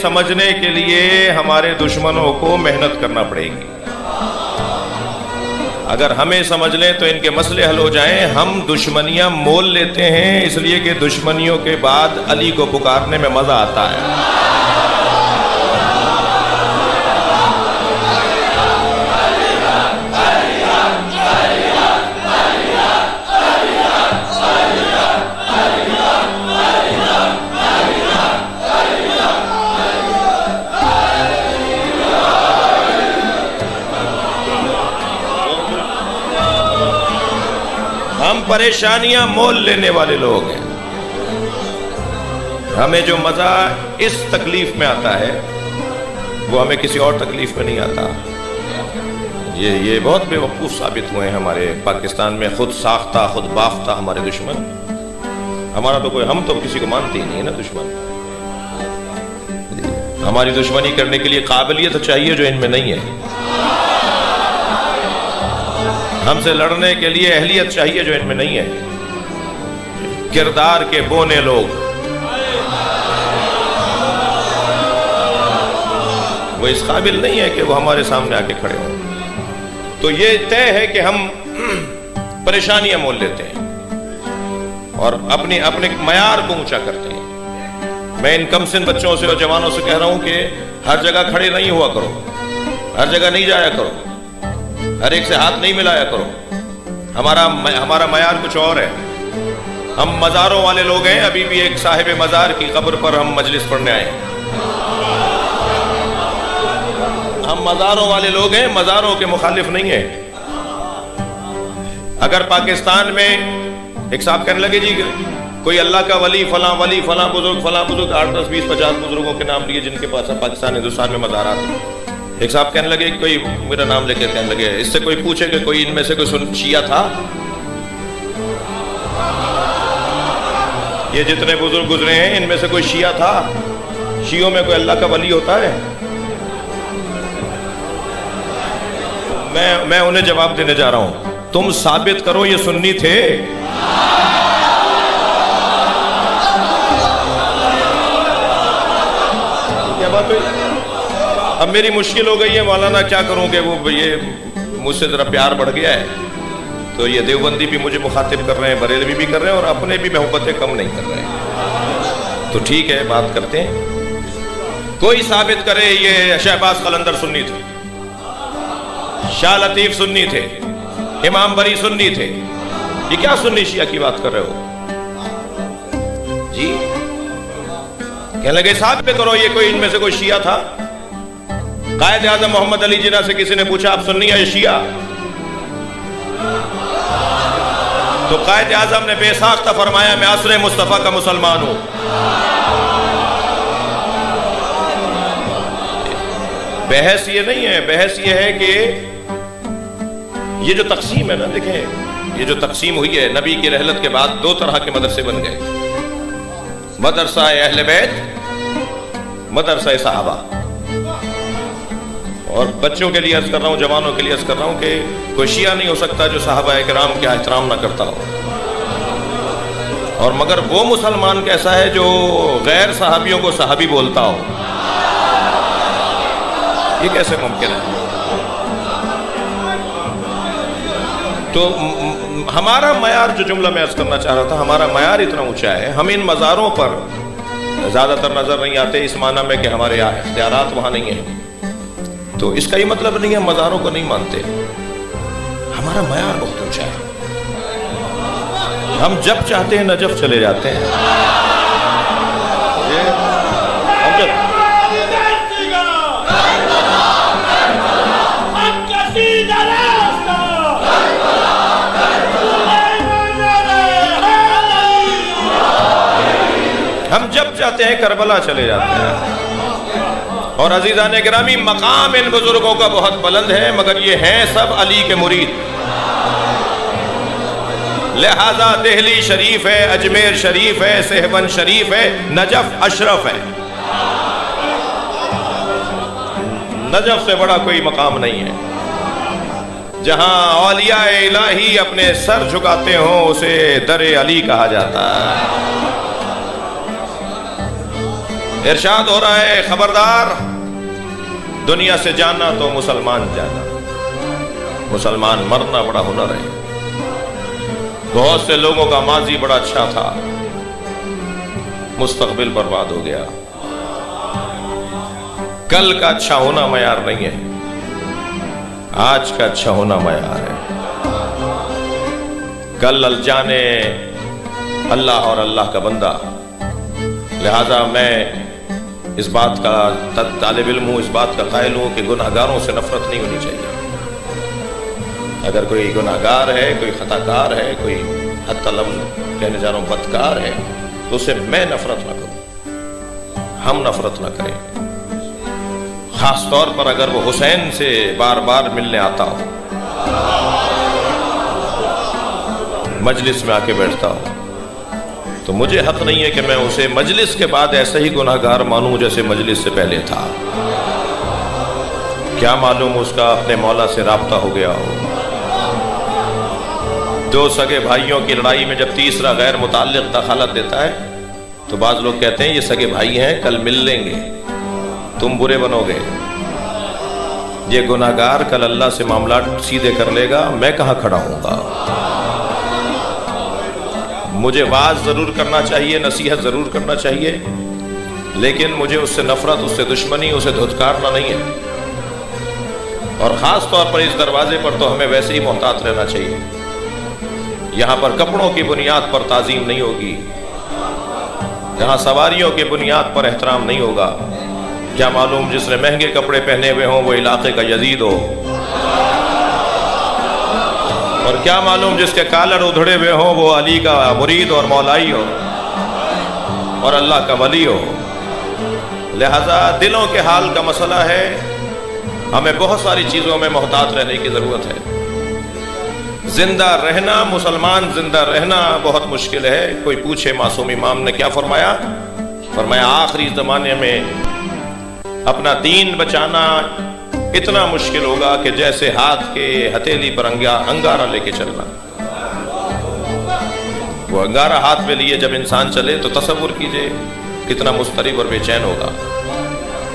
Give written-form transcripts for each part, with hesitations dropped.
سمجھنے کے لیے ہمارے دشمنوں کو محنت کرنا پڑے گی. اگر ہمیں سمجھ لیں تو ان کے مسئلے حل ہو جائیں. ہم دشمنیاں مول لیتے ہیں اس لیے کہ دشمنیوں کے بعد علی کو پکارنے میں مزہ آتا ہے. ہم پریشانیاں مول لینے والے لوگ ہیں. ہمیں جو مزہ اس تکلیف میں آتا ہے وہ ہمیں کسی اور تکلیف میں نہیں آتا. یہ بہت بے وقوف ثابت ہوئے ہیں ہمارے پاکستان میں. خود ساختہ خود باختہ ہمارے دشمن. ہمارا تو کوئی، ہم تو کسی کو مانتے ہی نہیں ہے نا دشمن. ہماری دشمنی کرنے کے لیے قابلیت چاہیے جو ان میں نہیں ہے. ہم سے لڑنے کے لیے اہلیت چاہیے جو ان میں نہیں ہے. کردار کے بونے لوگ وہ اس قابل نہیں ہے کہ وہ ہمارے سامنے آ کے کھڑے ہوں. تو یہ طے ہے کہ ہم پریشانیاں مول لیتے ہیں اور اپنے معیار کو اونچا کرتے ہیں. میں ان کم سن بچوں سے اور جوانوں سے کہہ رہا ہوں کہ ہر جگہ کھڑے نہیں ہوا کرو، ہر جگہ نہیں جایا کرو، ہر ایک سے ہاتھ نہیں ملایا کرو. ہمارا معیار کچھ اور ہے. ہم مزاروں والے لوگ ہیں. ابھی بھی ایک صاحب مزار کی قبر پر ہم مجلس پڑھنے آئے ہیں. ہم مزاروں والے لوگ ہیں، مزاروں کے مخالف نہیں ہیں. اگر پاکستان میں ایک صاحب کہنے لگے جی کوئی اللہ کا ولی فلاں بزرگ 8 10 20 50 بزرگوں کے نام لیے جن کے پاس پاکستان ہندوستان میں مزارات ہیں. ایک صاحب کہنے لگے کوئی میرا نام لے کے کہنے لگے اس سے کوئی پوچھے کہ کوئی ان میں سے کوئی شیعہ تھا؟ یہ جتنے بزرگ گزرے ہیں ان میں سے کوئی شیعہ تھا؟ شیعوں میں کوئی اللہ کا ولی ہوتا ہے؟ میں انہیں جواب دینے جا رہا ہوں. تم ثابت کرو یہ سنی تھے. کیا بات ہوئی؟ اب میری مشکل ہو گئی ہے مولانا، کیا کروں کہ وہ یہ مجھ سے ذرا پیار بڑھ گیا ہے تو یہ دیوبندی بھی مجھے مخاطب کر رہے ہیں، بریلوی بھی کر رہے ہیں اور اپنے بھی محبتیں کم نہیں کر رہے ہیں. تو ٹھیک ہے بات کرتے ہیں. کوئی ثابت کرے یہ شہباز قلندر سنی تھے، شاہ لطیف سنی تھے، امام بری سنی تھے. یہ کیا سنی شیعہ کی بات کر رہے ہو جی؟ کہنے لگے ثابت کرو یہ کوئی ان میں سے کوئی شیعہ تھا. قائد اعظم محمد علی جناح سے کسی نے پوچھا آپ سنی ہے یا شیعہ؟ تو قائد اعظم نے بے ساختہ فرمایا میں عصر مصطفیٰ کا مسلمان ہوں. بحث یہ نہیں ہے، بحث یہ ہے کہ یہ جو تقسیم ہے نا، دیکھیں یہ جو تقسیم ہوئی ہے نبی کی رحلت کے بعد 2 طرح کے مدرسے بن گئے. مدرسہ اہل بیت، مدرسہ صحابہ. اور بچوں کے لیے عرض کر رہا ہوں، جوانوں کے لیے عرض کر رہا ہوں کہ کوئی شیعہ نہیں ہو سکتا جو صحابہ کرام کا احترام نہ کرتا ہو. اور مگر وہ مسلمان کیسا ہے جو غیر صحابیوں کو صحابی بولتا ہو؟ یہ کیسے ممکن ہے؟ تو ہمارا معیار، جو جملہ میں عرض کرنا چاہ رہا تھا، ہمارا معیار اتنا اونچا ہے. ہم ان مزاروں پر زیادہ تر نظر نہیں آتے اس معنی میں کہ ہمارے اختیارات وہاں نہیں ہیں. تو اس کا یہ مطلب نہیں ہے مزاروں کو نہیں مانتے. ہمارا معیار بہت اونچا ہے. ہم جب چاہتے ہیں نجف چلے جاتے ہیں. ہم جب چاہتے ہیں کربلا چلے جاتے ہیں. اور عزیزان گرامی مقام ان بزرگوں کا بہت بلند ہے مگر یہ ہیں سب علی کے مرید. لہذا دہلی شریف ہے، اجمیر شریف ہے، سہون شریف ہے، نجف اشرف ہے. نجف سے بڑا کوئی مقام نہیں ہے. جہاں اولیاء الہی اپنے سر جھکاتے ہوں اسے در علی کہا جاتا ہے. ارشاد ہو رہا ہے خبردار دنیا سے جانا تو مسلمان جانا، مسلمان مرنا بڑا ہنر ہے۔ بہت سے لوگوں کا ماضی بڑا اچھا تھا، مستقبل برباد ہو گیا۔ کل کا اچھا ہونا معیار نہیں ہے، آج کا اچھا ہونا معیار ہے۔ کل الجانے اللہ اور اللہ کا بندہ، لہذا میں اس بات کا طالب علم ہوں، اس بات کا قائل ہوں کہ گناہگاروں سے نفرت نہیں ہونی چاہیے۔ اگر کوئی گناہگار ہے، کوئی خطا کار ہے، کوئی حتی لفظ کہنے جا رہا ہوں بدکار ہے، تو اسے میں نفرت نہ کروں، ہم نفرت نہ کریں۔ خاص طور پر اگر وہ حسین سے بار بار ملنے آتا ہو، مجلس میں آ کے بیٹھتا ہو، تو مجھے حق نہیں ہے کہ میں اسے مجلس کے بعد ایسا ہی گناہگار مانوں جیسے مجلس سے پہلے تھا۔ کیا معلوم اس کا اپنے مولا سے رابطہ ہو گیا ہو۔ دو سگے بھائیوں کی لڑائی میں جب تیسرا غیر متعلق دخالت دیتا ہے تو بعض لوگ کہتے ہیں یہ سگے بھائی ہیں، کل مل لیں گے، تم برے بنو گے۔ یہ گناہگار کل اللہ سے معاملات سیدھے کر لے گا، میں کہاں کھڑا ہوں گا؟ مجھے واعظ ضرور کرنا چاہیے، نصیحت ضرور کرنا چاہیے، لیکن مجھے اس سے نفرت، اس سے دشمنی، اسے دھتکارنا نہیں ہے۔ اور خاص طور پر اس دروازے پر تو ہمیں ویسے ہی محتاط رہنا چاہیے۔ یہاں پر کپڑوں کی بنیاد پر تعظیم نہیں ہوگی، یہاں سواریوں کی بنیاد پر احترام نہیں ہوگا۔ کیا معلوم جس نے مہنگے کپڑے پہنے ہوئے ہوں وہ علاقے کا یزید ہو، اور کیا معلوم جس کے کالر ادھڑے ہوئے ہوں وہ علی کا مرید اور مولائی ہو اور اللہ کا ولی ہو۔ لہذا دلوں کے حال کا مسئلہ ہے، ہمیں بہت ساری چیزوں میں محتاط رہنے کی ضرورت ہے۔ زندہ رہنا، مسلمان زندہ رہنا بہت مشکل ہے۔ کوئی پوچھے معصوم امام نے کیا فرمایا؟ فرمایا آخری زمانے میں اپنا دین بچانا اتنا مشکل ہوگا کہ جیسے ہاتھ کے ہتھیلی پر انگارہ لے کے چلنا۔ وہ انگارہ ہاتھ میں لیے جب انسان چلے تو تصور کیجئے کتنا مضطرب اور بے چین ہوگا۔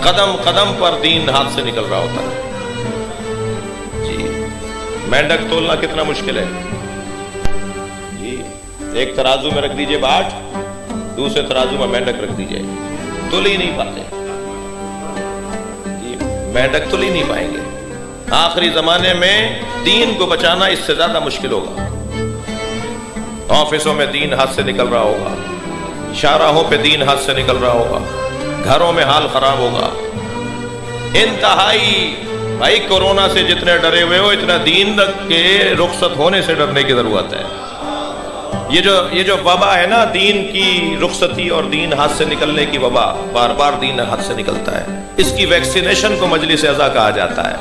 قدم قدم پر دین ہاتھ سے نکل رہا ہوتا ہے۔ جی مینڈک تولنا کتنا مشکل ہے جی، ایک ترازو میں رکھ دیجئے باٹ، دوسرے ترازو میں مینڈک رکھ دیجئے، تول ہی نہیں پاتے جی، مینڈک تول ہی نہیں پائیں گے۔ آخری زمانے میں دین کو بچانا اس سے زیادہ مشکل ہوگا۔ آفسوں میں دین ہاتھ سے نکل رہا ہوگا، شاہراہوں پہ دین ہاتھ سے نکل رہا ہوگا، گھروں میں حال خراب ہوگا۔ انتہائی بھائی کورونا سے جتنے ڈرے ہوئے ہو اتنا دین کے رخصت ہونے سے ڈرنے کی ضرورت ہے۔ یہ جو وبا ہے نا، دین کی رخصتی اور دین ہاتھ سے نکلنے کی وبا، بار بار دین ہاتھ سے نکلتا ہے، اس کی ویکسینیشن کو مجلس اعضا کہا جاتا ہے۔